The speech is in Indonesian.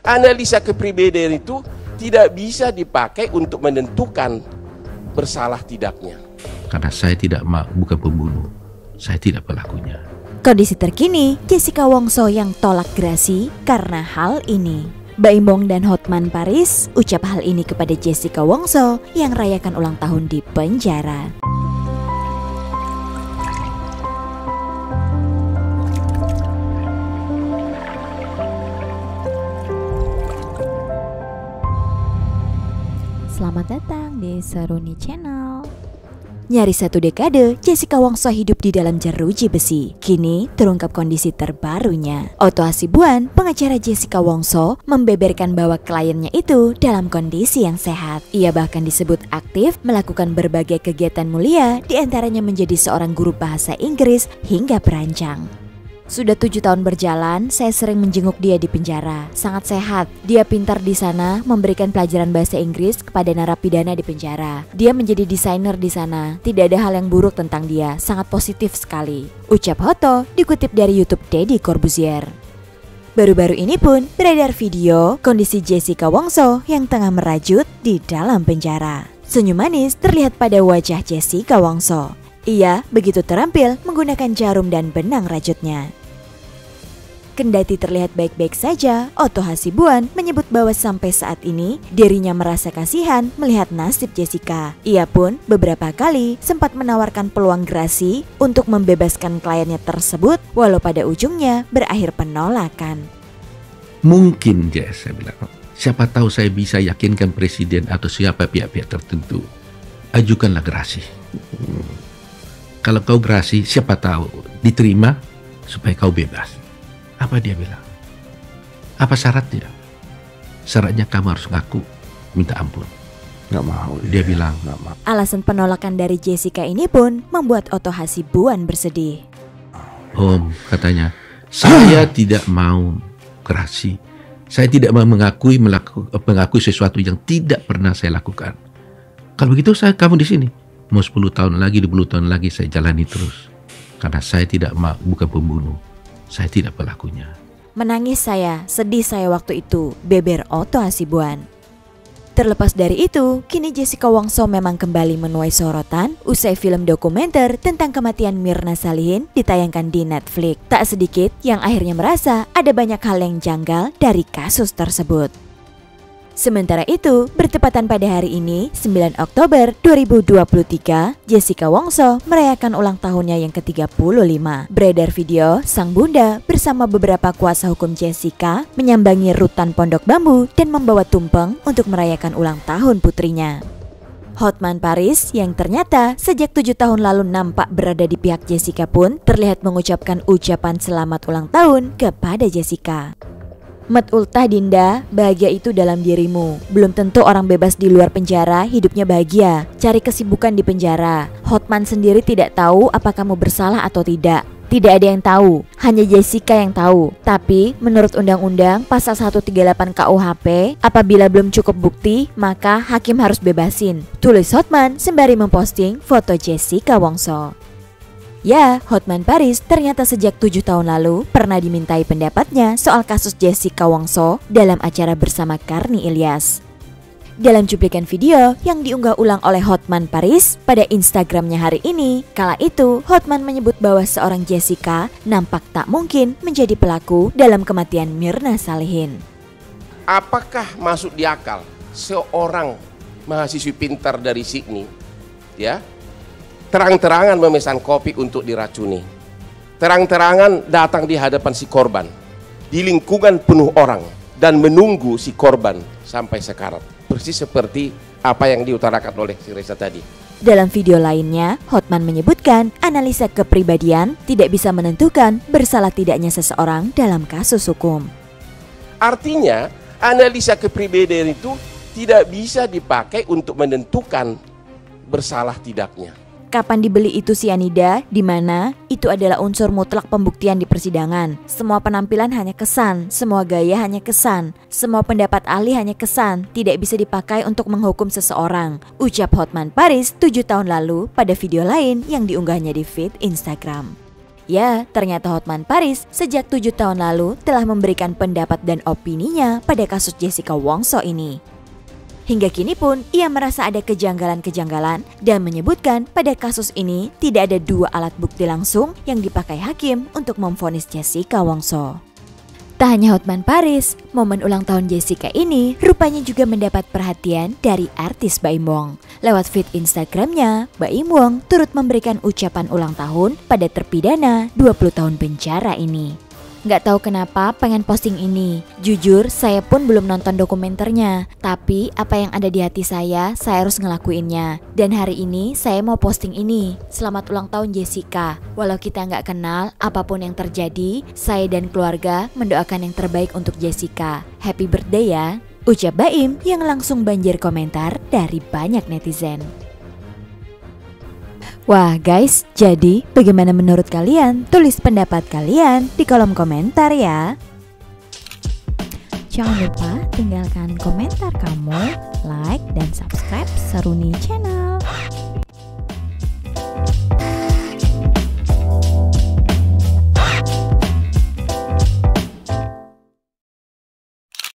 Analisa kepribadian itu tidak bisa dipakai untuk menentukan bersalah tidaknya. Karena saya bukan pembunuh, saya tidak pelakunya. Kondisi terkini Jessica Wongso yang tolak gerasi karena hal ini. Baimbong dan Hotman Paris ucap hal ini kepada Jessica Wongso yang rayakan ulang tahun di penjara. Selamat datang di Seruni Channel. Nyaris 1 dekade, Jessica Wongso hidup di dalam jeruji besi. Kini terungkap kondisi terbarunya. Otto Hasibuan, pengacara Jessica Wongso, membeberkan bahwa kliennya itu dalam kondisi yang sehat. Ia bahkan disebut aktif melakukan berbagai kegiatan mulia, diantaranya menjadi seorang guru bahasa Inggris hingga perancang. Sudah 7 tahun berjalan, saya sering menjenguk dia di penjara. Sangat sehat. Dia pintar di sana, memberikan pelajaran bahasa Inggris kepada narapidana di penjara. Dia menjadi desainer di sana. Tidak ada hal yang buruk tentang dia. Sangat positif sekali. Ucap Otto dikutip dari YouTube Deddy Corbuzier. Baru-baru ini pun beredar video kondisi Jessica Wongso yang tengah merajut di dalam penjara. Senyum manis terlihat pada wajah Jessica Wongso. Ia begitu terampil menggunakan jarum dan benang rajutnya. Kendati terlihat baik-baik saja, Otto Hasibuan menyebut bahwa sampai saat ini dirinya merasa kasihan melihat nasib Jessica. Ia pun beberapa kali sempat menawarkan peluang gerasi untuk membebaskan kliennya tersebut, walau pada ujungnya berakhir penolakan. Mungkin, Jess, saya bilang, siapa tahu saya bisa yakinkan presiden atau siapa pihak-pihak tertentu. Ajukanlah gerasi. Kalau kau gerasi, siapa tahu diterima supaya kau bebas. Apa dia bilang? Apa syaratnya? Syaratnya kamu harus ngaku, minta ampun. Nggak mau. Dia bilang nggak mau. Alasan penolakan dari Jessica ini pun membuat Otto Hasibuan bersedih. Om, katanya, saya tidak mau gerasi. Saya tidak mau mengakui sesuatu yang tidak pernah saya lakukan. Kalau begitu kamu di sini. Mau 10 tahun lagi, 20 tahun lagi saya jalani terus. Karena saya bukan pembunuh. Saya tidak pelakunya. Menangis saya, sedih saya waktu itu, beber Otto Hasibuan. Terlepas dari itu, kini Jessica Wongso memang kembali menuai sorotan usai film dokumenter tentang kematian Mirna Salihin ditayangkan di Netflix. Tak sedikit yang akhirnya merasa ada banyak hal yang janggal dari kasus tersebut. Sementara itu, bertepatan pada hari ini, 9 Oktober 2023, Jessica Wongso merayakan ulang tahunnya yang ke-35. Beredar video sang bunda bersama beberapa kuasa hukum Jessica menyambangi rutan Pondok Bambu dan membawa tumpeng untuk merayakan ulang tahun putrinya. Hotman Paris yang ternyata sejak 7 tahun lalu nampak berada di pihak Jessica pun terlihat mengucapkan ucapan selamat ulang tahun kepada Jessica. Mat ultah Dinda, bahagia itu dalam dirimu. Belum tentu orang bebas di luar penjara hidupnya bahagia. Cari kesibukan di penjara. Hotman sendiri tidak tahu apa kamu bersalah atau tidak. Tidak ada yang tahu, hanya Jessica yang tahu. Tapi menurut undang-undang pasal 138 KUHP, apabila belum cukup bukti, maka hakim harus bebasin. Tulis Hotman sembari memposting foto Jessica Wongso. Ya, Hotman Paris ternyata sejak 7 tahun lalu pernah dimintai pendapatnya soal kasus Jessica Wongso dalam acara bersama Karni Ilyas. Dalam cuplikan video yang diunggah ulang oleh Hotman Paris pada Instagramnya hari ini, kala itu Hotman menyebut bahwa seorang Jessica nampak tak mungkin menjadi pelaku dalam kematian Mirna Salihin. Apakah masuk di akal seorang mahasiswi pintar dari Sydney, ya, terang-terangan memesan kopi untuk diracuni, terang-terangan datang di hadapan si korban, di lingkungan penuh orang, dan menunggu si korban sampai sekarat. Persis seperti apa yang diutarakan oleh si Reza tadi. Dalam video lainnya, Hotman menyebutkan analisa kepribadian tidak bisa menentukan bersalah tidaknya seseorang dalam kasus hukum. Artinya, analisa kepribadian itu tidak bisa dipakai untuk menentukan bersalah tidaknya. Kapan dibeli itu sianida, di mana itu adalah unsur mutlak pembuktian di persidangan. Semua penampilan hanya kesan, semua gaya hanya kesan, semua pendapat ahli hanya kesan, tidak bisa dipakai untuk menghukum seseorang, ucap Hotman Paris 7 tahun lalu pada video lain yang diunggahnya di feed Instagram. Ya, ternyata Hotman Paris sejak 7 tahun lalu telah memberikan pendapat dan opininya pada kasus Jessica Wongso ini. Hingga kini pun ia merasa ada kejanggalan-kejanggalan dan menyebutkan pada kasus ini tidak ada 2 alat bukti langsung yang dipakai hakim untuk memvonis Jessica Wongso. Tak hanya Hotman Paris, momen ulang tahun Jessica ini rupanya juga mendapat perhatian dari artis Baim Wong. Lewat feed Instagramnya, Baim Wong turut memberikan ucapan ulang tahun pada terpidana 20 tahun penjara ini. Nggak tahu kenapa pengen posting ini. Jujur, saya pun belum nonton dokumenternya. Tapi apa yang ada di hati saya harus ngelakuinnya. Dan hari ini saya mau posting ini. Selamat ulang tahun Jessica. Walau kita nggak kenal, apapun yang terjadi, saya dan keluarga mendoakan yang terbaik untuk Jessica. Happy birthday ya. Ucap Baim yang langsung banjir komentar dari banyak netizen. Wah guys, jadi bagaimana menurut kalian? Tulis pendapat kalian di kolom komentar ya. Jangan lupa tinggalkan komentar kamu, like dan subscribe Seruni Channel.